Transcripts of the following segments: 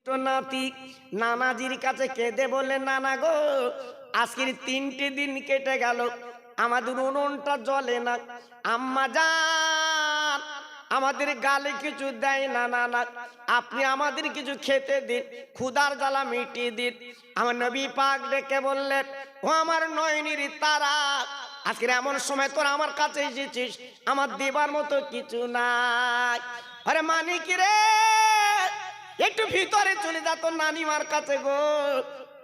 নাতি নানাজির কাছে কেঁদে বললেন, নানা গো, আজকের 3টে দিন কেটে গেল, আমাদের উনুনটা জ্বলে না। আম্মা জান, আমাদের গালে কিছু দেয় না। নানা, আপনি আমাদের কিছু খেতে দিন, ক্ষুধার জ্বালা মিটিয়ে দিন। আমার নবী পাক ডেকে বললেন, ও আমার নয়নির তারা, আজকের এমন সময় তোর আমার কাছে এসেছিস, আমার দেবার মতো কিছু নাই। আরে মানিক রে, একটু ভিতরে চলে যা তোর নানিমার কাছে গো,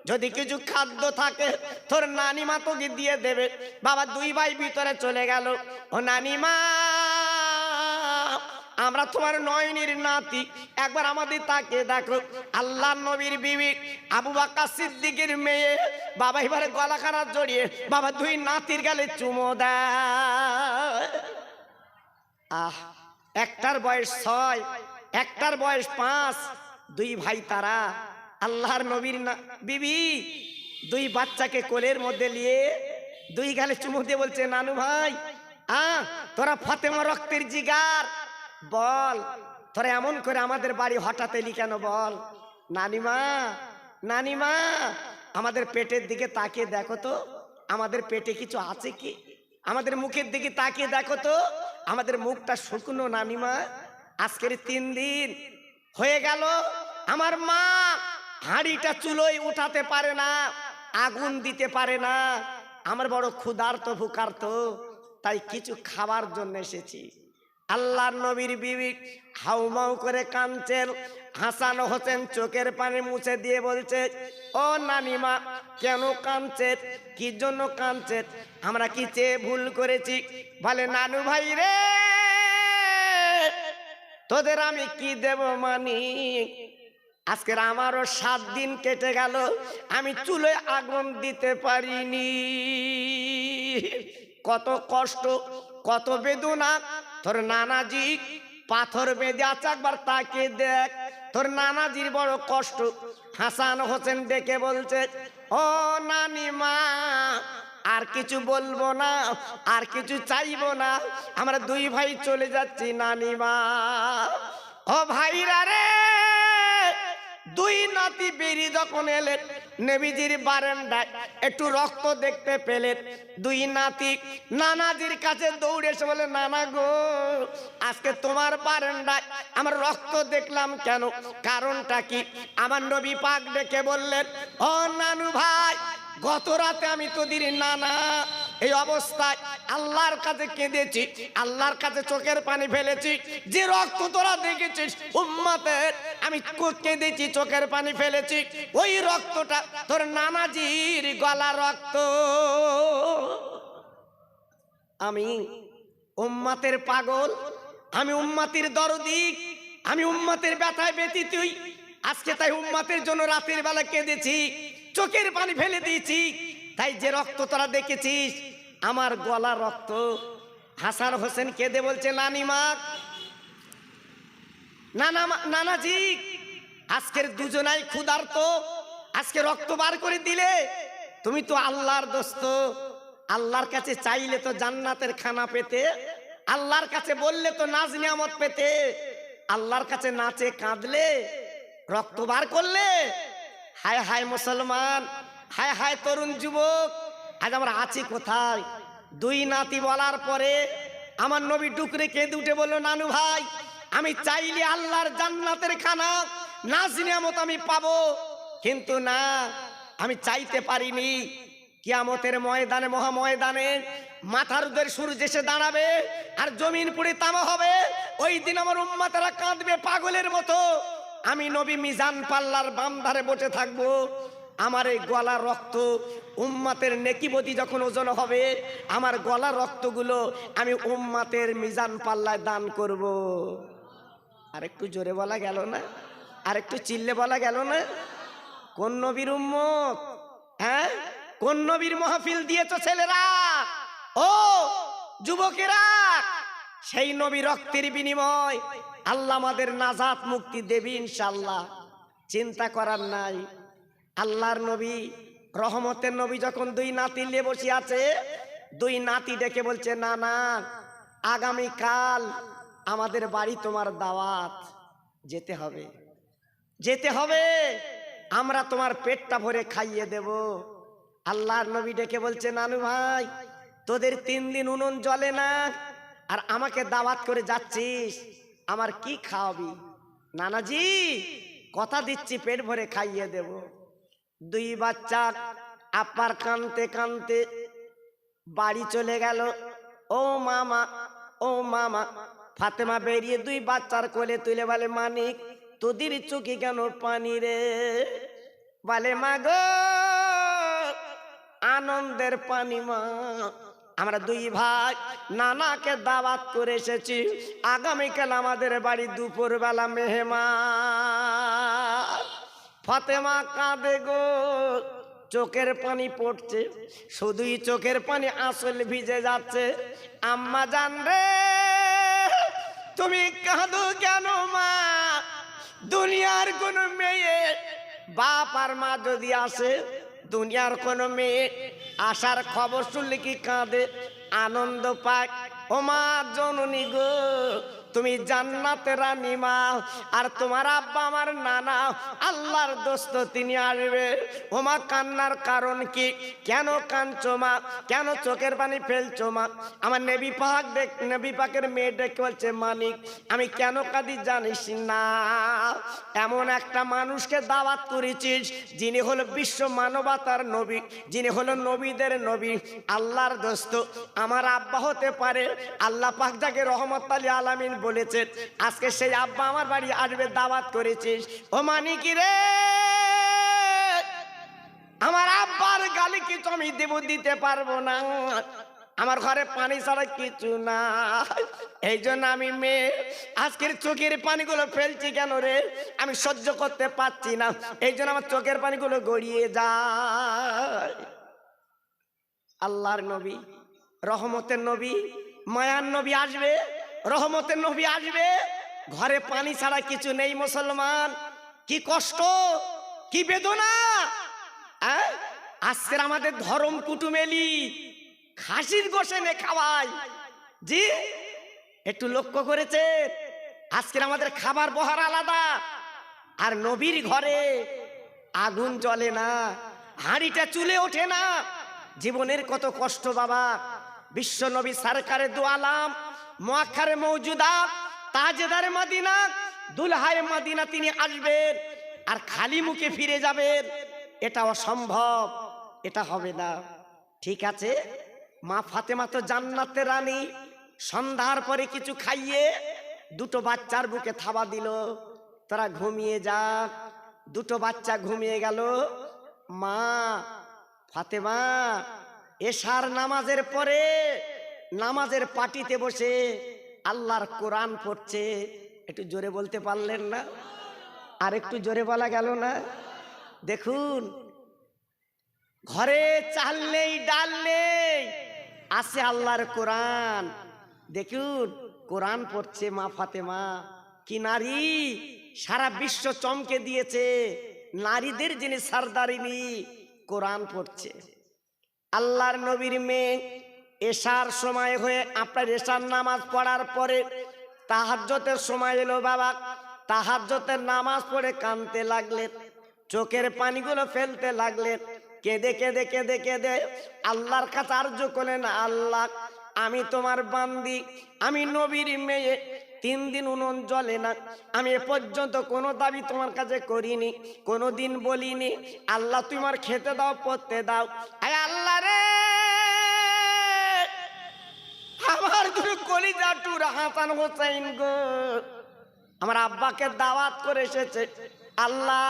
যদি কিছু খাদ্য থাকে তোর নানিমা তোকে দিয়ে দেবে। বাবা 2 ভাই ভিতরে চলে গেল। ও নানিমা, আমরা তোমার নয়নির নাতি, একবার আমাদের তাকে দেখো। আল্লাহর নবীর বিবি আবু বকর সিদ্দিকের মেয়ে। বাবা এবারে গলাখানা জড়িয়ে বাবা 2 নাতির গালে চুমো দেয়। আহ, একটার বয়স 6, একটার বয়স 5, 2 ভাই তারা। আল্লাহর নবীর বিবি 2 বাচ্চাকে কোলের মধ্যে নিয়ে 2 গালে চুমু দিয়ে বলছে, নানু ভাই, তোরা ফাতেমা রক্তের জিগার, বল তোরা এমন করে আমাদের বাড়ি হঠাৎ এলি কেন বল। নানিমা, নানিমা, আমাদের পেটের দিকে তাকিয়ে দেখো তো, আমাদের পেটে কিছু আছে কি? আমাদের মুখের দিকে তাকিয়ে দেখো তো, আমাদের মুখটা শুকনো। নানিমা, আজকের 3 দিন হয়ে গেল, আমার মা হাঁড়িটা চুলোয় উঠাতে পারে না, আগুন দিতে পারে না। আমার বড় ক্ষুধার্ত ভুকার্ত, তাই কিছু খাবার জন্য এসেছি। আল্লাহর নবীর বিবি হাউমাউ করে কাঁদছেন। হাসান হোসেন চোখের পানি মুছে দিয়ে বলছে, ও নানিমা, কেন কাঁদছেন? কি জন্য কাঁদছেন? আমরা কি চেয়ে ভুল করেছি? বলে, নানু ভাই রে, তোদের আমি কি দেব মানিক? আজকের আমারও 7 দিন কেটে গেল, আমি চুলোয় আগুন দিতে পারিনি। কত কষ্ট, কত বেদনা। তোর নানাজি পাথর বেঁধে আছে, একবার তাকে দেখ, তোর নানাজির বড় কষ্ট। হাসান হোসেন ডেকে বলছে, ও নানিমা, আর কিছু বলবো না, আর কিছু চাইবো না, আমরা 2 ভাই চলে যাচ্ছি নানিমা। ও ভাইরা রে, 2 নাতি বেরিয়ে যখন এলেন নবীজির বারান্দায়, একটু রক্ত দেখতে পেলেন। 2 নাতি নানাজির কাছে দৌড়ে এসে বলে, নানা গো, আজকে তোমার বারান্দায় আমার রক্ত দেখলাম কেন? কারণটা কি? আমার নবী পাক ডেকে বললেন, ও নানু ভাই, গত রাতে আমি তোদের নানা এই অবস্থায় আল্লাহর কাছে কেঁদেছি, আল্লাহর কাছে চোখের পানি ফেলেছি। যে রক্ত তোরা দেখেছিস উম্মতের, আমি কেঁদেছি, চোখের পানি ফেলেছি, ওই রক্তটা তোর নানাজির গলা রক্ত। আমি উম্মতের পাগল, আমি উম্মতের দরদি, আমি উম্মতের ব্যথায় ব্যথিত। আজকে তাই উম্মতের জন্য রাতের বেলা কেঁদেছি, চোখের পানি ফেলে দিয়েছি। তাই যে রক্ত তোরা দেখেছিস আমার গলা রক্ত। হাসান হোসেন কেঁদে বলছে, নানিমা, নানাজি, আজকের দুজনাই ক্ষুধার্ত, আজকে রক্ত বার করে দিলে। তুমি তো আল্লাহর দোস্ত, আল্লাহর কাছে চাইলে তো জান্নাতের খানা পেতে, আল্লাহর কাছে বললে তো নাজ নিয়ামত পেতে, আল্লাহর কাছে নাচে কাঁদলে রক্ত বার করলে। হায় হায় মুসলমান, হায় হায় তরুণ যুবক, আজ আমরা আছি কোথায়? 2 নাতি বলার পরে আমার নবী ডুকরে কেঁদে উঠে বলল, নানু ভাই, আমি চাইলে আল্লাহর জান্নাতের খানা নাজ নিয়ামত আমি পাবো, কিন্তু না, আমি চাইতে পারিনি। কিয়ামতের ময়দানে, মহাময়দানে মাথার উপর সূর্য এসে দাঁড়াবে আর জমিন পুড়ে তামা হবে। ওই দিন আমার উম্মতেরা কাঁদবে পাগলের মতো। আমি নবী মিজান পাল্লার বাম ধারে বসে থাকবো। আমার এই গলা রক্ত উম্মতের নেকিবতী যখন ওজন হবে, আমার গলা রক্তগুলো আমি উম্মতের মিজান পাল্লায় দান করব। আর একটু জোরে বলা গেল না? আর একটু চিল্লে বলা গেল না? কোন নবীর উম্মত? হ্যাঁ, কোন নবীর মাহফিল দিয়েছো ছেলেরা, ও যুবকেরা? সেই নবী রক্তের বিনিময় আল্লাহ আমাদের নাজাত মুক্তি দেবে ইনশাআল্লাহ, চিন্তা করার নাই। আল্লাহর নবী, রহমতের নবী যখন 2 নাতি নিয়ে বসে আছে, 2 নাতি ডেকে বলছে, না না, আগামীকাল আমাদের বাড়ি তোমার দাওয়াত, যেতে হবে। যেতে হবে, আমরা তোমার পেটটা ভরে খাইয়ে দেব। আল্লাহর নবী ডেকে বলছে, নানু ভাই, তোদের 3 দিন উনুন জ্বলে না, আর আমাকে দাওয়াত করে যাচ্ছিস, আমার কি খাওয়াবি? নানাজি, কথা দিচ্ছি পেট ভরে খাইয়ে দেব। 2 বাচ্চা আপার কানতে কানতে বাড়ি চলে গেল। ও মামা, ও মামা। ফাতেমা বেরিয়ে 2 বাচ্চার কোলে তুলে বলে, মানিক, তোদের চোখে কেন পানি রে? বলে, মা গো, আনন্দের পানি মা। আমরা 2 ভাই নানাকে দাওয়াত করে এসেছি, আগামীকাল আমাদের বাড়ি দুপুরবেলা মেহমান। ফাতেমা কাঁদে গো, চোখের পানি পড়ছে, শুধুই চোখের পানি, আসল ভিজে যাচ্ছে। আম্মা জান রে, তুমি কাঁদো কেন মা? দুনিয়ার কোন মেয়ে, বাপ আর মা যদি আসে, দুনিয়ার কোন মেয়ে আসার খবর শুনলে কি কাঁদে, আনন্দ পায়? ও মা জননী গো, তুমি জান্নাতের রানী মা, আর তোমার আব্বা আমার নানা আল্লাহর দোস্ত, তিনি আসবে। ও মা, কান্নার কারণ কি? কেন কাঁদছো মা? কেন চোখের পানি ফেলছো মা? আমার নবী পাকের মেয়ে ডেকে বলছে, মানিক, আমি কেন কাঁদি জানিস না? এমন একটা মানুষকে দাওয়াত করেছিস, যিনি হলো বিশ্ব মানবতার নবী, যিনি হলো নবীদের নবী, আল্লাহর দোস্ত। আমার আব্বা হতে পারে, আল্লাহ পাক যাকে রহমত আলামিন বলেছেন, আজকে সেই আব্বা আমার বাড়ি আসবে, দাওয়াত করেছিস। ও মানিক রে, আমার আব্বার গালি কিছু আমি দিতে পারবো না, আমার ঘরে পানি ছাড়া কিছু না। এই জন্য আমি মেয়ে আজকের চোখের পানিগুলো ফেলছি কেন রে? আমি সহ্য করতে পারছি না, এই জন্য আমার চোখের পানিগুলো গড়িয়ে যায়। আল্লাহর নবী, রহমতের নবী, মায়ার নবী আসবে, রহমতের নবী আসবে, ঘরে পানি ছাড়া কিছু নেই। মুসলমান, কি কষ্ট, কি বেদনা! আজকের আমাদের ধর্ম কুটুমেলি খাসির গোশে নে খাওয়াই। জি, একটু লক্ষ্য করেছে? আজকের আমাদের খাবার বহার আলাদা, আর নবীর ঘরে আগুন জ্বলে না, হাঁড়িটা চুলে ওঠে না। জীবনের কত কষ্ট বাবা! বিশ্ব নবী সরকারে দু আলাম, মুআক্কারে মওজুদা, তাজদারে মদিনা, দুলহায়ে মদিনা, তিনি আসবেন আর খালি মুখে ফিরে যাবেন, এটা অসম্ভব, এটা হবে না। ঠিক আছে, মা ফাতেমা তো জান্নাতের রানী, সন্ধ্যার পরে কিছু খাইয়ে 2 বাচ্চার বুকে থাবা দিল, তারা ঘুমিয়ে যা। 2 বাচ্চা ঘুমিয়ে গেল। মা ফাতেমা এশার নামাজের পরে নামাজের পাটিতে বসে আল্লাহর কোরআন পড়ছে। একটু জোরে বলতে পারলেন না? আর একটু জোরে বলা গেল না? দেখুন, ঘরে চাল নেই, ডাল নেই, আছে আল্লাহর কোরআন। দেখুন, কোরআন পড়ছে মা ফাতেমা। কি নারী! সারা বিশ্ব চমকে দিয়েছে, নারীদের যিনি সরদারিনী, কোরআন পড়ছে। আল্লাহর নবীর মেয়ে এশার সময় হয়ে, আপনার এশার নামাজ পড়ার পরে তাহাজ্জুদের সময় এলো বাবা। তাহাজ্জুদের নামাজ পড়ে কাঁদতে লাগলেন, চোখের পানিগুলো ফেলতে লাগলেন, কেঁদে কেঁদে কেঁদে কেঁদে আল্লাহর কাছে আরজু করলেন, আল্লাহ, আমি তোমার বান্দি, আমি নবীর মেয়ে, 3 দিন উনুন জ্বলে না, আমি এ পর্যন্ত কোনো দাবি তোমার কাছে করিনি, কোনো দিন বলিনি, আল্লাহ তুমি আমার খেতে দাও, পড়তে দাও। আয় আল্লাহ রে, আমার তুমি কলিজা টুর হাসান হোসেন গো, আমার আব্বাকে দাওয়াত করে এসেছে। আল্লাহ,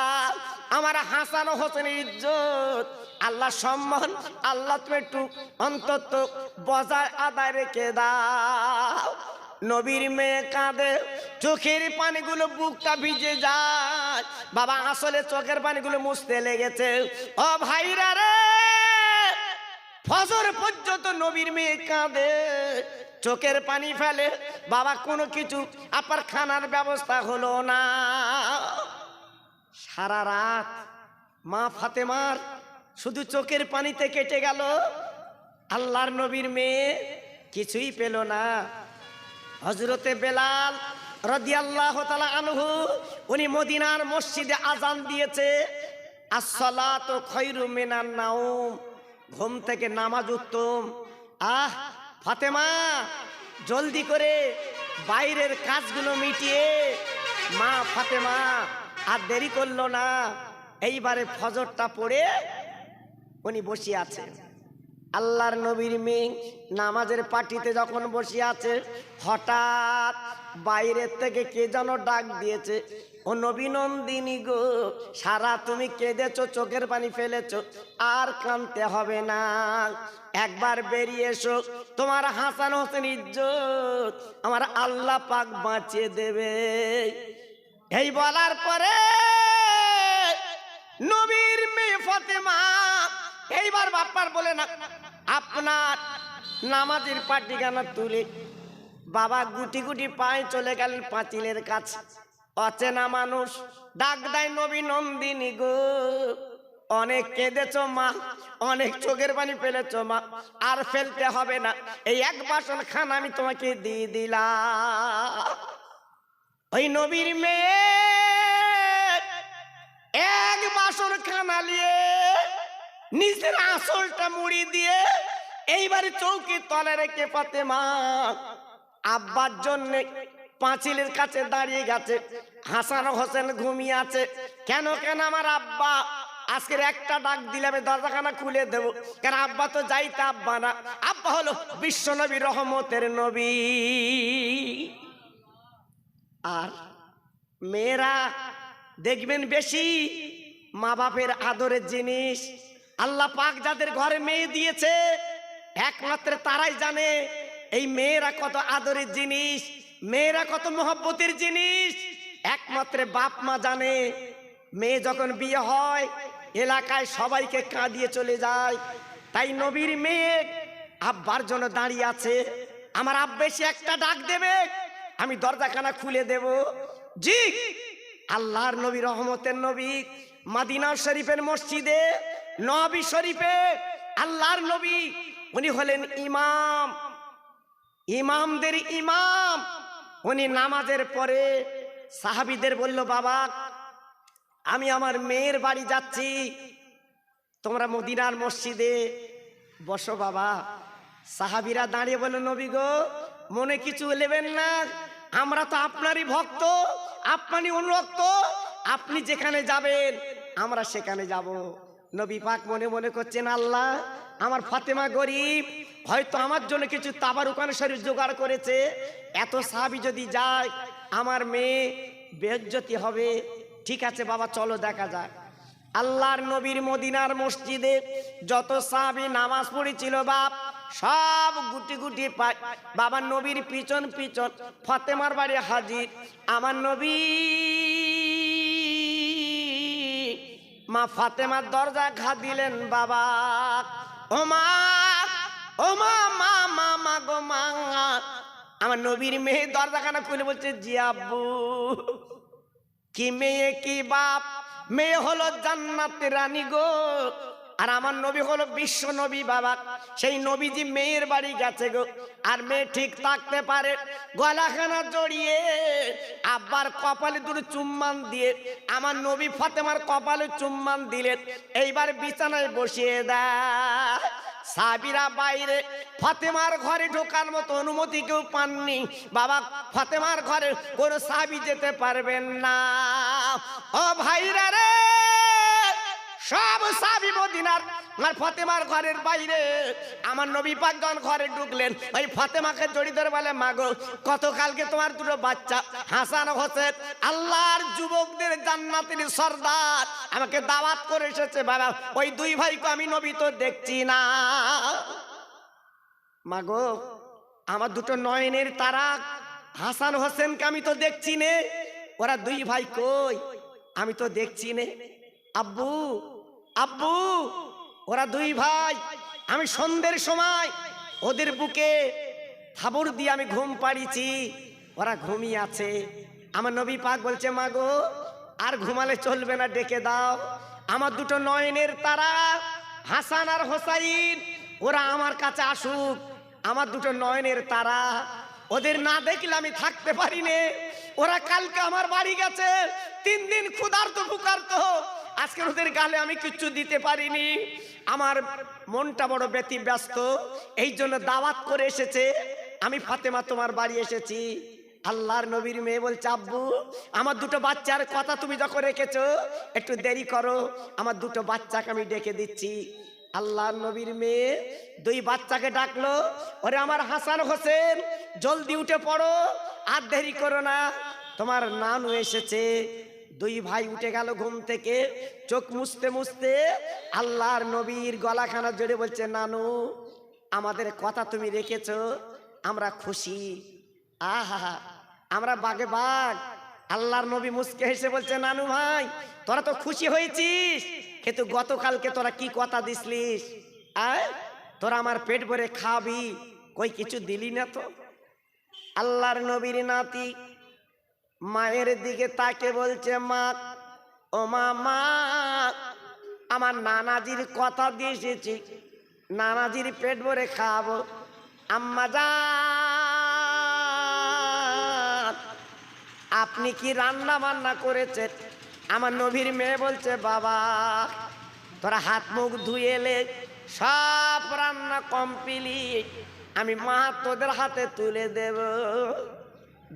আমার হাসান ও হোসেনের ইজ্জত, আল্লাহ সম্মান, আল্লাহ তুমি একটু অন্তত বজায় আদায় রেখে দাও। নবীর মেয়ে কাঁদে, চোখের পানিগুলো বুকটা ভিজে যায় বাবা, আসলে চোখের পানিগুলো মুছতে লেগেছে। ও ভাইরা রে, ফজর পর্যন্ত নবীর মেয়ে কাঁদে, চোখের পানি ফেলে বাবা, কোনো কিছু আপনার খানার ব্যবস্থা হলো না। সারা রাত মা ফাতেমার শুধু চোখের পানিতে কেটে গেল। আল্লাহর নবীর মেয়ে কিছুই পেল না। হযরতে বেলাল রাদিয়াল্লাহু তাআলা আনহু উনি মদিনার মসজিদে আজান দিয়েছে, আসসালাতু খায়রুম মিনান নাওম, ঘুম থেকে নামাজ উত্তম। ফাতেমা জলদি করে বাইরের কাজগুলো মিটিয়ে, মা ফাতেমা আর দেরি করলো না, এইবারে ফজরটা পড়ে উনি বসে আছে। আল্লাহর নবীর মেয়ে নামাজের পাটিতে যখন বসে আছে, হঠাৎ বাইরের থেকে কে যেন ডাক দিয়েছে, ও নবী নন্দিনী গো, সারা তুমি কেঁদেছো, চোখের পানি ফেলেছো, আর কাঁদতে হবে না, একবার বেরিয়ে এসো, তোমার হাসান হোসেন ইজ্জত আমার আল্লাহ পাক বাঁচিয়ে দেবে। এই বলার পরে নবীর মেয়ে ফাতেমা এইবার বাপ্পার বলে না, আপনার নামাজের পাটিখানা তুলে বাবা গুটি গুটি পায়ে চলে গেলেন পাঁচিলের কাছে। অচেনা মানুষ ডাক দেয়, নবী নন্দিনী গো, অনেক কেঁদেছো মা, অনেক চোখের পানি ফেলেছো মা, আর ফেলতে হবে না, এই এক বাসন খানা আমি তোমাকে দিয়ে দিলাম। ওই নবীর মেয়ে এক বাসন খানা নিয়ে নিজের আঁচলটা মুড়ি দিয়ে এইবারে চৌকি তলে রেখে ফাতেমা আব্বার জন্য পাঁচিলের কাছে দাঁড়িয়ে গেছে। হাসান হোসেন ঘুমিয়ে আছে। কেন কেন আমার আব্বা আজকের একটা ডাক দিলে আমি দরজাখানা খুলে দেব, কেন আব্বা তো যাইতে আব্বা না, আব্বা হলো বিশ্ব নবী, রহমতের নবী। আর মেয়েরা দেখবেন বেশি মা বাপের আদরের জিনিস, আল্লাহ পাক যাদের ঘরে মেয়ে দিয়েছে একমাত্র তারাই জানে এই মেয়েরা কত আদরের জিনিস, মেয়েরা কত মহব্বতের জিনিস, একমাত্র বাপ মা জানে। মেয়ে যখন বিয়ে হয় এলাকায় সবাইকে কাঁদিয়ে চলে যায়, তাই নবীর মেয়ে আব্বার জন্য দাঁড়িয়ে আছে। আমার আব্বা এসে একটা ডাক দেবে, আমি দরজাখানা খুলে দেব। জি, আল্লাহর নবী, রহমতের নবী, মদিনা শরীফের মসজিদে নবী শরীফে আল্লাহর নবী উনি হলেন ইমাম, ইমামদের ইমাম। উনি নামাজের পরে সাহাবীদের বলল, বাবা আমি আমার মেয়ের বাড়ি যাচ্ছি, তোমরা মদিনার মসজিদে বসো বাবা। সাহাবীরা দাঁড়িয়ে বলল, নবী গো মনে কিছু নেবেন না, আমরা তো আপনারই ভক্ত, আপনারই অনুরক্ত, আপনি যেখানে যাবেন আমরা সেখানে যাব। নবী পাক মনে মনে করছেন, আল্লাহ আমার ফাতেমা গরিব, হয়তো আমার জন্য কিছু তাবারুকান শরীফ জোগাড় করেছে, এত সাহাবী যদি যায় আমার মেয়ে বেইজ্জতি হবে। ঠিক আছে বাবা চলো দেখা যাক। আল্লাহর নবীর মদিনার মসজিদে যত সাহাবী নামাজ পড়েছিল বাপ সব গুটি গুটি পায় বাবা নবীর পিছন পিছন ফাতেমার বাড়ি হাজির। আমার নবী মা ফাতেমার দরজা ঘা দিলেন, বাবা ও মা, ও মা, মা মা মা গো মা। আমার নবীর মেয়ে দরজাখানা খুলে বলছে, জি আব্বু। কি মেয়ে কি বাপ, মেয়ে হলো জান্নাতের রানী গো, আর আমার নবী হলো বিশ্ব নবী বাবা। সেই নবীজি মেয়ের বাড়ি গেছে গো, আর মেয়ে ঠিক থাকতে পারে, গলাখানা জড়িয়ে আব্বার কপালে দুটো চুম্বান দিয়ে আমার নবী ফাতেমার কপালে চুম্বান দিলেন। এইবার বিছানায় বসিয়ে দেয়। সাহাবীরা বাইরে ফাতেমার ঘরে ঢোকার মতো অনুমতি কেউ পাননি বাবা। ফাতেমার ঘরে কোনো সাহাবী যেতে পারবেন না। ও ভাইরা রে, সব সাহাবী মদিনার আর ফাতেমার ঘরের বাইরে। আমার নবী পাক যখন ঘরে ঢুকলেন, ওই ফাতেমাকে জড়িয়ে ধরে বলে, মাগো গতকালকে তোমার দুটো বাচ্চা হাসান হোসেন আল্লাহর যুবকদের জান্নাতের সর্দার আমাকে দাওয়াত করে এসেছে বাবা, ওই দুই ভাইকে আমি নবী তো দেখছি না। মাগো আমার দুটো নয়নের তারা হাসান হোসেনকে আমি তো দেখছি নে, ওরা দুই ভাই কই আমি তো দেখছি নে। আব্বু আব্বু, ওরা দুই ভাই, আমি সন্ধ্যের সময় ওদের বুকে থাবর দিয়ে আমি ঘুম পাড়িয়েছি, ওরা ঘুমিয়ে আছে। আমার নবী পাক বলছে, মাগো আর ঘুমালে চলবে না, ডেকে দাও আমার দুটো নয়নের তারা হাসান আর হোসাইন, ওরা আমার কাছে আসুক। আমার দুটো নয়নের তারা ওদের না দেখলে আমি থাকতে পারি নে। ওরা কালকে আমার বাড়ি গেছে, 3 দিন ক্ষুধার্ত ভুকার্ত, আজকে ওদের গালে আমি কিচ্ছু দিতে পারিনি। আমার মনটা বড় ব্যতিব্যস্ত, এই জন্য দাওয়াত করে এসেছে। আমি ফাতেমা তোমার বাড়ি এসেছি। আল্লাহর নবীর মেয়ে বলছে, আব্বু আমার 2টো বাচ্চার কথা তুমি যখন রেখেছো, একটু দেরি করো, আমার 2টো বাচ্চাকে আমি ডেকে দিচ্ছি। আল্লাহর নবীর মেয়ে 2 বাচ্চাকে ডাকলো, ওরে আমার হাসান হোসেন জলদি উঠে পড়ো, আর দেরি করো না, তোমার নানু এসেছে। 2 ভাই উঠে গেল ঘুম থেকে, চোখ মুছতে মুছতে আল্লাহর নবীর গলাখানা জড়ে বলছে, নানু আমাদের কথা তুমি রেখেছো, আমরা খুশি। আহা, আমরা বাগে বাগ। আল্লাহর নবী মুস্কে হেসে বলছে, নানু ভাই তোরা তো খুশি হয়েছিস, কিন্তু গতকালকে তোরা কি কথা দিসলিস? তোরা আমার পেট ভরে খাবি, কই কিছু দিলি না তো। আল্লাহর নবীর নাতি মায়ের দিকে তাকে বলছে, মা ও মা, আমার নানাজির কথা দিয়ে এসেছি, নানাজির পেট ভরে খাবো। আম্মা জান আপনি কি রান্না বান্না করেছেন? আমার নবীর মেয়ে বলছে, বাবা তোরা হাত মুখ ধুয়ে এলে, সব রান্না কমপ্লিট, আমি মা তোদের হাতে তুলে দেব।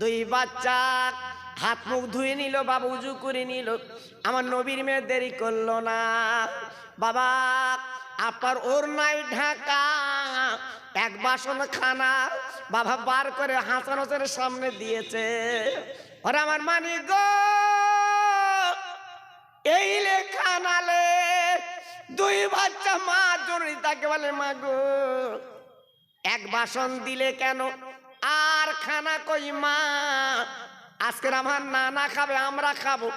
2 বাচ্চা হাত মুখ ধুয়ে নিল, বাবা উজু করে নিল। আমার নবীর মেয়ে দেরি করলো না, বাবা আপনার ওড়নায় ঢাকা 1 বাসন খানা বাবা বার করে হাসান হোসেনের সামনে দিয়েছে। ওরে আমার মানি গো, এই লে খানালে। 2 বাচ্চা মা জরুরি তাকে বলে, মা গো 1 বাসন দিলে কেন, আর খানা কই মা? আজকের আমার নানা খাবে, আমরা খাবো,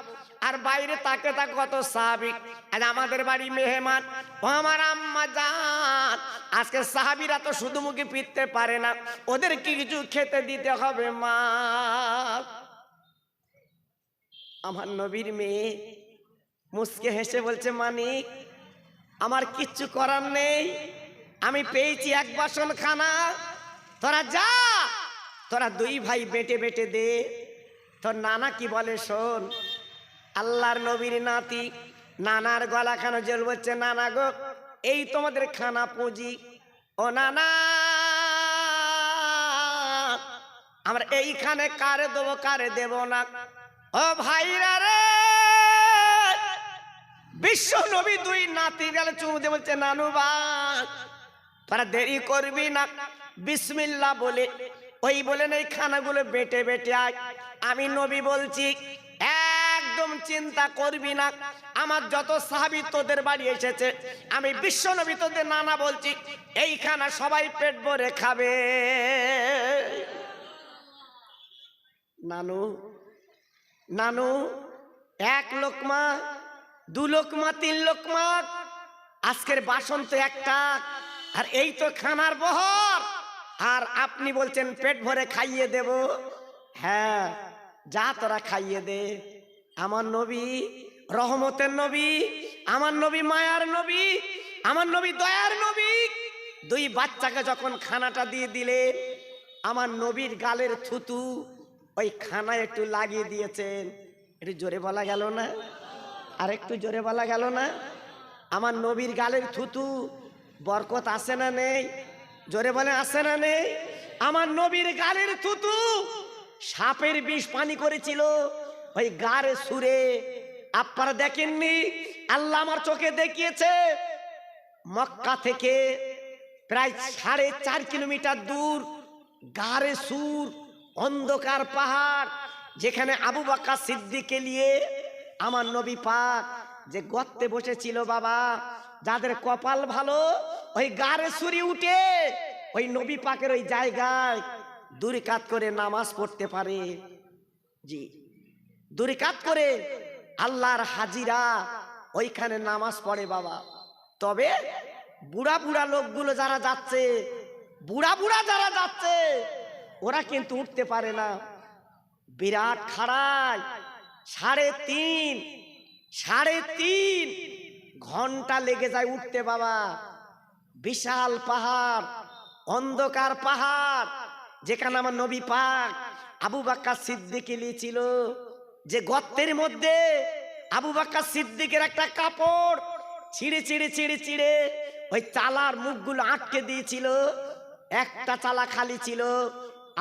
আর বাইরে তাকে তাকে কত সাহাবী, আজ আমাদের বাড়ি মেহমান। ও আমার আম্মা জান, আজকে সাহাবীরা তো শুধু মুখে ফিরতে পারে না, ওদের কি কিছু খেতে দিতে হবে মা। আমার নবীর মেয়ে মুস্কে হেসে বলছে, মানিক আমার কিচ্ছু করার নেই, আমি পেয়েছি 1 বাসন খানা, তোরা যা, তোরা 2 ভাই বেটে বেটে দে। তোর নানা কি বলে শোন। আল্লাহর নবীর নাতি নানার গলাখানা জল বলছে, নানা গো এই তোমাদের খানা পুঁজি। ও নানা আমরা এইখানে কারে দেবো কারে দেব না। ও ভাইরা রে, বিশ্ব নবী 2 নাতির গালে চুমু দিয়ে বলছে, নানু ভাই তোরা দেরি করবি না, বিসমিল্লাহ বলে ওই বলেন এই খানাগুলো বেটে বেটে আয়। আমি নবী বলছি একদম চিন্তা করবি না, আমার যত সাহাবী তোদের বাড়ি এসেছে, আমি বিশ্ব নবী তোদের নানা বলছি এই খানা সবাই পেট ভরে খাবে। নানু নানু 1 লোকমা, 2 লোকমা, 3 লোকমা, আজকের বাসন তো একটা, আর এই তো খানার বহর, আর আপনি বলছেন পেট ভরে খাইয়ে দেব। হ্যাঁ যা তোরা খাইয়ে দে। আমার নবী রহমতের নবী, আমার নবী মায়ার নবী, আমার নবী দয়ার নবী 2 বাচ্চাকে যখন খানাটা দিয়ে দিলে, আমার নবীর গালের থুতু ওই খানায় একটু লাগিয়ে দিয়েছেন। একটু জোরে বলা গেল না? আর একটু জোরে বলা গেল না? আমার নবীর গালের থুতু বরকত আছে না নেই? জোরে বলে আছে না নেই? আমার নবীর গালের থুতু সাপের বিষ পানি করেছিল ওই গারে সুরে। আপনারা দেখেননি? আল্লাহ আমার চোখে দেখিয়েছে। মক্কা থেকে প্রায় 4.5 কিলোমিটার দূর গারে সুর, অন্ধকার পাহাড়, যেখানে আবু বকর সিদ্দিককে নিয়ে আমার নবী পাক যে গর্তে বসেছিল, বাবা যাদের কপাল ভালো ওই গারে সুরি উঠে ওই নবী পাকের ওই জায়গায় 2 রাকাত করে নামাজ পড়তে পারে। জি 2 রাকাত করে আল্লাহর হাজিরা ওইখানে নামাজ পড়ে বাবা। তবে বুড়া বুড়া লোকগুলো যারা যাচ্ছে, বুড়া বুড়া যারা যাচ্ছে, ওরা কিন্তু উঠতে পারে না। বিরাট খাড়ায় 3.5 ঘন্টা লেগে যায় উঠতে বাবা। বিশাল পাহাড়, অন্ধকার পাহাড়, যেখানে আমার নবী পাক আবু বকর সিদ্দিক লিয়েছিল, যে গর্তের মধ্যে আবু বকর সিদ্দিকের একটা কাপড় ছিঁড়ে ছিঁড়ে ছিঁড়ে ছিঁড়ে ওই চালার মুখগুলো আটকে দিয়েছিল, একটা চালা খালি ছিল,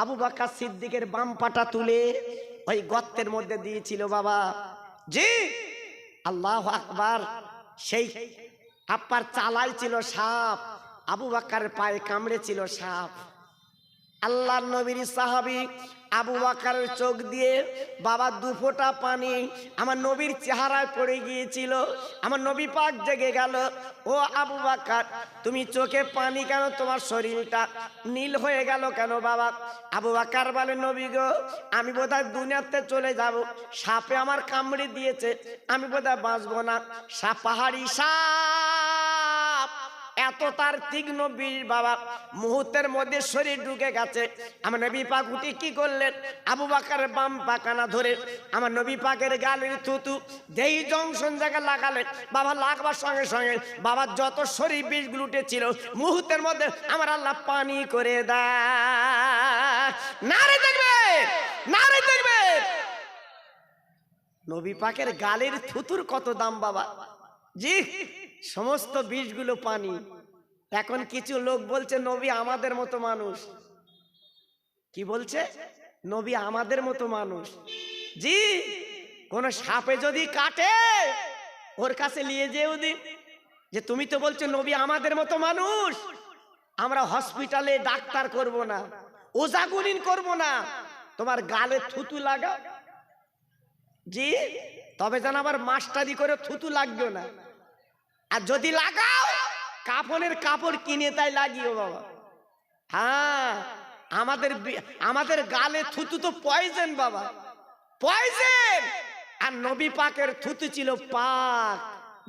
আবু বকর সিদ্দিকের বাম পাটা তুলে ওই গর্তের মধ্যে দিয়েছিল বাবা। জি, আল্লাহু আকবার। সেই আপার চালাই ছিল সাপ, আবু বকরের পায়ে কামড়ে ছিল সাপ। আল্লাহর নবীর সাহাবী আবু বকরের চোখ দিয়ে বাবা দুফোঁটা পানি আমার নবীর চেহারায় পড়ে গিয়েছিল। আমার নবী পাক জেগে গেল, ও আবু বকর তুমি চোখে পানি কেন, তোমার শরীরটা নীল হয়ে গেল কেন বাবা? আবু বকর বলে, নবী গো, আমি বোধহয় দুনিয়াতে চলে যাব, সাপে আমার কামড়ে দিয়েছে, আমি বোধহয় বাঁচবো না। সাপ পাহাড়ি সাপ, এত তার তীক্ষ্ণ বিষ বাবা, মুহূর্তের মধ্যে শরীর ঢুকে গেছে। আমার নবী পাক উঠে কি করলেন, আবু বকরের বাম পাকানা ধরে আমার নবী পাকের গালের থুতু দেই জংশন জায়গা লাগালেন বাবা। লাগবার সঙ্গে সঙ্গে বাবা যত শরীর বিষগুলো উঠেছিল মুহূর্তের মধ্যে আমার আল্লাহ পানি করে দেয়। নারে দেখবে, নারে দেখবে। নবী পাকের গালের থুতুর কত দাম বাবা। জি, সমস্ত বিষগুলো পানি। এখন কিছু লোক বলছে নবী আমাদের মতো মানুষ। কি বলছে? নবী আমাদের মতো মানুষ। জি, কোন সাপে যদি কাটে ওর কাছে নিয়ে যেও দিন, যে তুমি তো বলছো নবী আমাদের মতো মানুষ, আমরা হসপিটালে ডাক্তার করব না, ওজাগুনিন করব না, তোমার গালে থুতু লাগাও। জি, তবে যেন আবার মাস্টারি করে থুতু লাগবে না। আর যদি লাগাও কাফনের কাপড় কিনে তাই লাগিও বাবা। হ্যাঁ, আমাদের গালে থুতু তো পয়জন বাবা, পয়জন। আর নবী পাকের থুতু ছিল পাক।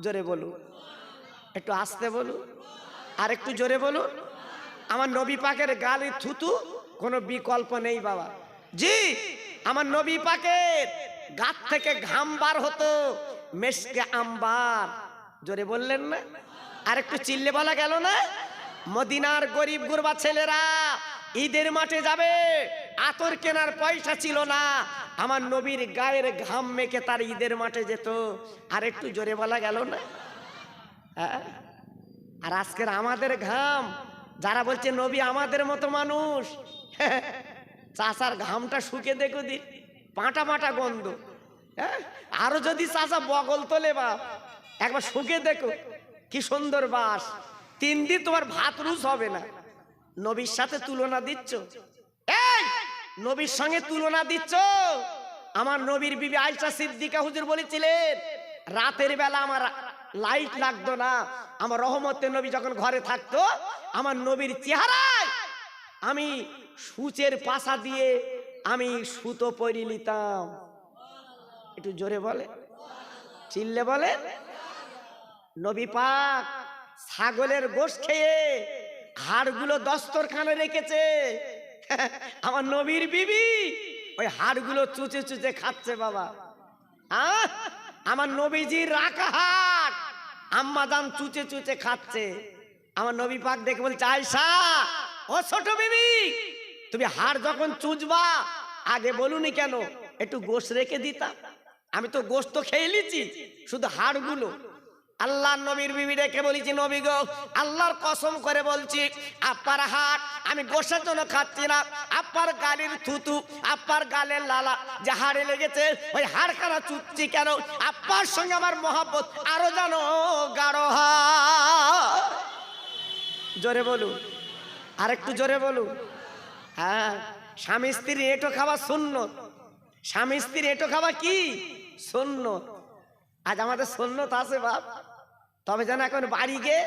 জোরে বলুন, একটু আস্তে বলুন, আর একটু জোরে বলুন। আমার নবী পাকের গালে থুতু কোনো বিকল্প নেই বাবা। জি, আমার নবী পাকের গাত থেকে ঘাম বার হতো মেশকে আম্বার। জোরে বললেন না? আর একটু চিল্লে বলা গেল না? মদিনার গরিব গুরবা ছেলেরা ঈদের মাঠে যাবে, আতর কেনার পয়সা ছিল না, আমার নবীর গায়ের ঘাম মেখে তার ঈদের মাঠে যেত। আর একটু জোরে বলা গেল না? আর আজকের আমাদের ঘাম, যারা বলছে নবী আমাদের মতো মানুষ, চাচার ঘামটা শুকে দেখো দিন, পাঁটা পাঁটা গন্ধ। আরো যদি চাচা বগল তোলে বাপ, একবার শুকে দেখো কি সুন্দর বাস। 3 দিন তোমার ভাত রুজ হবে না। নবীর সাথে তুলনা দিচ্ছ, এই নবীর সঙ্গে তুলনা দিচ্ছ। আমার নবীর বিবি আয়েশা সিদ্দিকা হুজুর বলেছিলেন, রাতের বেলা আমার লাইট লাগতো না, আমার রহমতের নবী যখন ঘরে থাকতো আমার নবীর চেহারায় আমি সূচের পাশা দিয়ে আমি সুতো পরি নিতাম। একটু জোরে বলে, চিল্লে বলে। নবী পাক ছাগলের গোশত খেয়ে হাড়গুলো দস্তরখানে রেখেছে, আমার নবীর বিবি ওই হাড়গুলো চুচে চুচে খাচ্ছে বাবা। আমার নবীজির রাখা হাড় আম্মা জান চুচে চুচে খাচ্ছে। আমার নবী পাক দেখে বলছে, আয়েশা ও ছোট বিবি, তুমি হাড় যখন চুচবা আগে বলুনি কেন, একটু গোশত রেখে দিতাম, আমি তো গোশত খেয়ে নিচ্ছি, শুধু হাড়গুলো। আল্লাহর নবীর বিবি রেখে বলেছি, নবী গো আল্লাহর কসম করে বলছি, আপনার হাড় আমি গোশতের জন্য খাচ্ছি না, আপনার গালের থুতু, আপনার গালের লালা যে হাড়ে লেগেছে ওই হাড়খানা চুচ্ছি কেন, আপনার সঙ্গে আমার মহব্বত আরো জানো গাঢ় হয়। জোরে বলুন, আর একটু জোরে বলুন। হ্যাঁ, স্বামী স্ত্রী এঁটো খাওয়া সুন্নত, স্বামী স্ত্রী এঁটো খাওয়া কি সুন্নত। আজ আমাদের সুন্নত আছে বাপ, তবে যেন এখন বাড়ি গিয়ে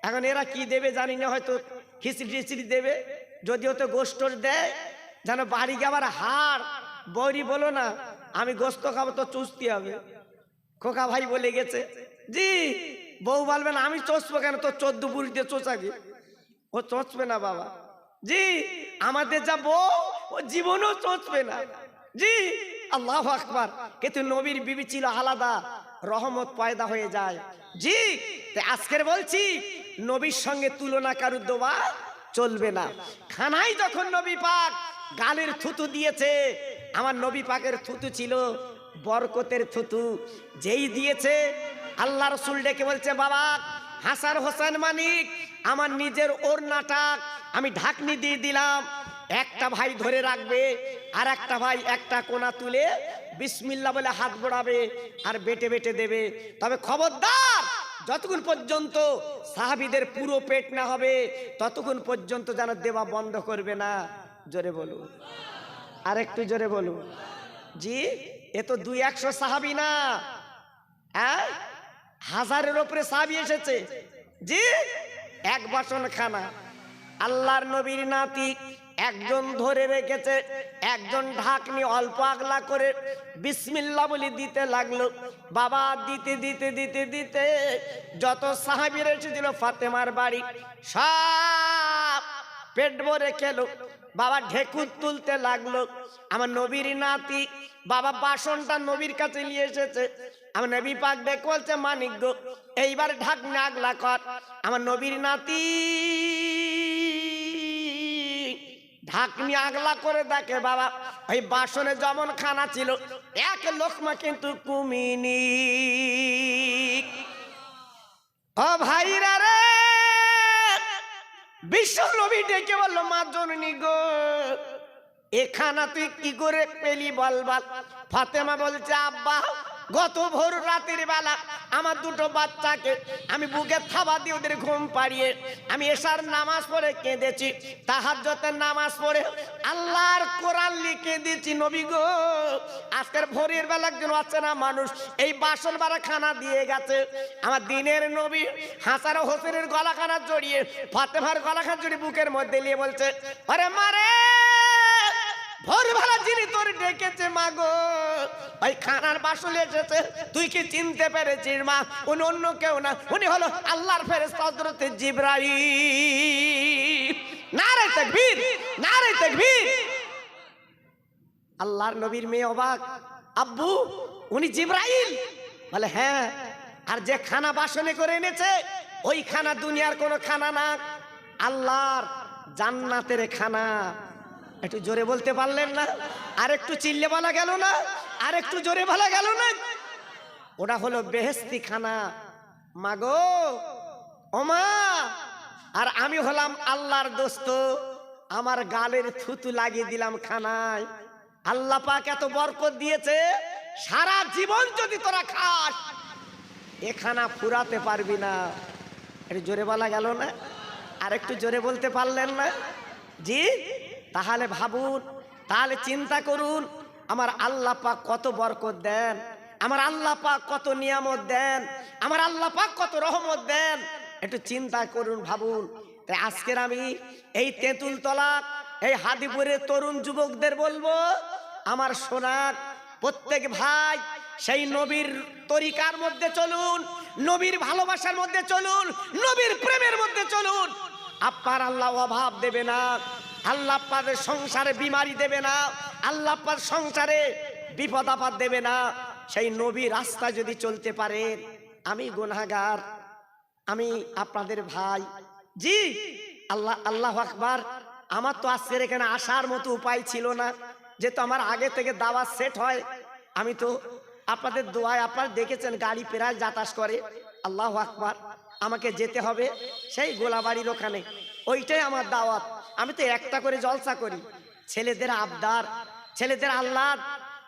এখন এরা কি দেবে জানি না, হয়তো খিচড়ি টিচড়ি দেবে, যদিও তো গোস্ত দেয়, যেন বাড়ি গিয়ে আবার হাড় বৌরি বলো না আমি গোস্ত খাবো তো চুষতে হবে। খোকা ভাই বলে গেছে, জি বউ বলবেন আমি চষবো কেন, তো 14 বুড়ি দিয়ে চোষাগে, ও চষবে না বাবা। জি, আমাদের যা বউ ও জীবনও চষবে না। জি, আল্লাহু আকবার। কিন্তু নবীর বিবি ছিল আলাদা, রহমত পয়দা হয়ে যায়। জি, আজকের বলছি নবীর সঙ্গে তুলনা কারুর দোয়া চলবে না। খানায় যখন নবী পাক গালের থুতু দিয়েছে, আমার নবী পাকের থুতু ছিল বরকতের থুতু, যেই দিয়েছে আল্লাহ রসুল ডেকে বলছে, বাবা হাসান হোসেন মানিক, আমার নিজের ওড়নাটা আমি ঢাকনি দিয়ে দিলাম, একটা ভাই ধরে রাখবে, আর একটা ভাই একটা কোনা তুলে বিসমিল্লাহ বলে হাত বাড়াবে আর বেটে বেটে দেবে। তবে খবরদার, যতক্ষণ পর্যন্ত সাহাবীদের পুরো পেট না হবে ততক্ষণ পর্যন্ত যেন দেওয়া বন্ধ করবে না। জোরে বলুন, আর একটু জোরে বলুন। জি, এ তো 200 সাহাবী না, হ্যাঁ, হাজারের উপরে সাহাবী এসেছে। জি, এক বাসন খানা। আল্লাহর নবীর নাতি একজন ধরে রেখেছে, একজন ঢাকনি অল্প আগলা করে বিসমিল্লাহ বলে দিতে লাগলো। বাবা দিতে দিতে দিতে দিতে যত সাহাবীরা এসেছিল ফাতেমার বাড়ি সব পেট ভরে খেলো। বাবা ঢেকুর তুলতে লাগলো। আমার নবীর নাতি বাবা বাসনটা নবীর কাছে নিয়ে এসেছে। আমার নবী পাক ডেকে বলছে, মানিক গো, এইবার ঢাকনা আগলা কর। আমার নবীর নাতি ঢাকনি আগলা করে দেখে, বাবা ওই বাসনে যেমন খানা ছিল এক লোকমা কিন্তু কুমিনি। ও ভাইরা রে, বিশ্ব নবী ডেকে বললো, মা জননী গো, এ খানা তুই কি করে পেলি বল বল। ফাতেমা বলছে, আব্বা গত ভোর রাতের বেলা আমার দুটো বাচ্চাকে আমি বুকে থাবা দিয়ে ওদের ঘুম পাড়িয়ে আমি এশার নামাজ পড়ে কেঁদেছি, তাহাজ্জুদের নামাজ পড়ে আল্লাহর কোরআন লিখে দিয়েছি। নবী গো, আজকের ভোরের বেলা একজন আছে না মানুষ এই বাসন বাড়া খানা দিয়ে গেছে। আমার দিনের নবী হাসান হোসেনের গলাখানা জড়িয়ে ফাতেমার গলাখানা জড়িয়ে বুকের মধ্যে নিয়ে বলছে, আরে মারে, ভোরবেলা যিনি তোর ডেকেছে মা গো, ওই খানার বাসন এসেছে, তুই কি চিনতে পেরেছিস মা? উনি অন্য কেউ না, উনি হলো আল্লাহর ফেরেশতা হযরত জিবরাইল। নারে তাকবীর, নারে তাকবীর। আল্লাহর নবীর মেয়ে অবাক, আব্বু উনি জিবরাইল? বলে হ্যাঁ। আর যে খানা বাসনে করে এনেছে ওই খানা দুনিয়ার কোনো খানা না, আল্লাহর জান্নাতের খানা। একটু জোরে বলতে পারলেন না? আর একটু চিল্লে বলা গেল না? আর একটু জোরে বলা গেল না? ওটা হলো বেহেশতি খানা। মাগো, ও মা, আর আমি হলাম আল্লাহর দোস্ত, আমার গালের থুতু লাগিয়ে দিলাম খানায়। আল্লাহ পাক এত বরকত দিয়েছে, সারা জীবন যদি তোরা খাস এ খানা ফুরাতে পারবি না। একটু জোরে বলা গেল না? আর একটু জোরে বলতে পারলেন না? জি, তাহলে ভাবুন, তাহলে চিন্তা করুন, আমার আল্লাহ পাক কত বরকত দেন, আমার আল্লাহ পাক কত নিয়ামত দেন, আমার আল্লাহ পাক কত রহমত দেন। একটু চিন্তা করুন, ভাবুন। তাই আজকের আমি এই তেঁতুলতলা এই হাদিপুরের তরুণ যুবকদের বলবো, আমার সোনার প্রত্যেক ভাই সেই নবীর তরিকার মধ্যে চলুন, নবীর ভালোবাসার মধ্যে চলুন, নবীর প্রেমের মধ্যে চলুন। আপনার আল্লাহ অভাব দেবে না, আল্লাহ আপনাদের সংসারে বিমারি দেবে না, আল্লাহ আপনার সংসারে বিপদ আপদ দেবে না। সেই নবীর রাস্তায় যদি চলতে পারেন, আমি গুনাহগার, আমি আপনাদের ভাই। জি, আল্লাহ আল্লাহু আকবার। আমার তো আজকের এখানে আসার মতো উপায় ছিল না, যেহেতু আমার আগে থেকে দাওয়াত সেট হয়। আমি তো আপনাদের দোয়ায়, আপনারা দেখেছেন গাড়ি প্রায় যাতায়াত করে। আল্লাহু আকবার, আমাকে যেতে হবে সেই গোলাবাড়ির ওখানে, ওইটাই আমার দাওয়াত। আমি তো একটা করে জলসা করি, ছেলেদের আবদার, ছেলেদের আহ্লাদ,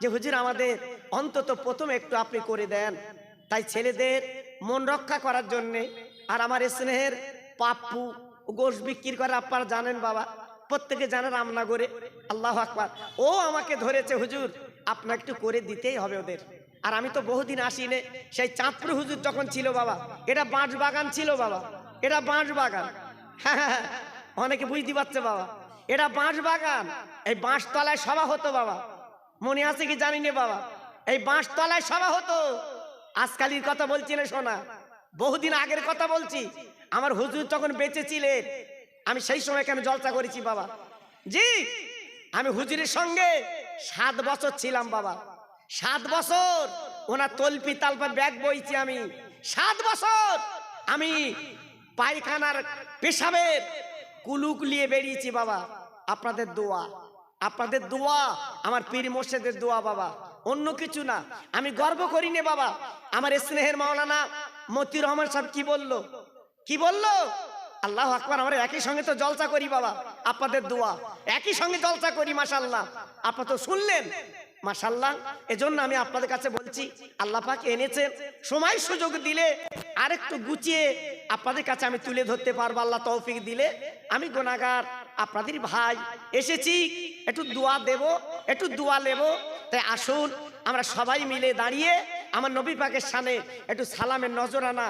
যে হুজুর আমাদের অন্তত প্রথম একটু আপনি করে দেন। তাই ছেলেদের মন রক্ষা করার জন্যে, আর আমার স্নেহের পাপ্পু গোশ বিক্রি করে, আপনারা জানেন বাবা, প্রত্যেকে জানেন রামনগরে। আল্লাহু আকবার, ও আমাকে ধরেছে, হুজুর আপনাকে একটু করে দিতেই হবে ওদের। আর আমি তো বহুদিন আসিনে, সেই চাঁদপুর হুজুর যখন ছিল বাবা, এটা বাঁশ বাগান ছিল বাবা, এটা বাঁশ বাগান। হ্যাঁ, অনেকে বুঝতে পারছে বাবা, এটা বাঁশ বাগান। এই বাঁশ তলায় সভা হতো বাবা, মনে আছে কি জানি না বাবা, এই বাঁশ তলায় সভা হতো। আজকালির কথা বলছি না শোনা, বহুদিন আগের কথা বলছি। আমার হুজুর তখন বেঁচে ছিলেন, আমি সেই সময় কেন জলসা করেছি বাবা। জি, আমি হুজুরের সঙ্গে 7 বছর ছিলাম বাবা, 7 বছর ওনার তলপি তালপা ব্যাগ বইছি আমি। 7 বছর আমি পায়খানার পেশাবের কুলুক নিয়ে বেরিয়েছি বাবা, আপনাদের দোয়া, আপনাদের দোয়া, আমার পীর মোর্শেদের দোয়া বাবা, অন্য কিছু না। আমি গর্ব করি নে বাবা। আমার স্নেহের মাওলানা মতিউর রহমান সাহেব কি বললো, কি বললো? আল্লাহু আকবার। আমরা একই সঙ্গে তো জলসা করি বাবা, আপনাদের দোয়া, একই সঙ্গে জলসা করি। মাশাআল্লাহ, আপনারা তো শুনলেন মাশাআল্লাহ। এজন্য আমি আপনাদের কাছে বলছি, আল্লাহ পাক এনেছেন, সময় সুযোগ দিলে আরেকটু গুছিয়ে আপনাদের কাছে আমি তুলে ধরতে পারবো, আল্লাহ তৌফিক দিলে। আমি গুনাহগার, আপনাদের ভাই, এসেছি একটু দোয়া দেব, একটু দোয়া নেব। তাই আসুন আমরা সবাই মিলে দাঁড়িয়ে আমার নবী পাকের সামনে একটু সালামের নজরানা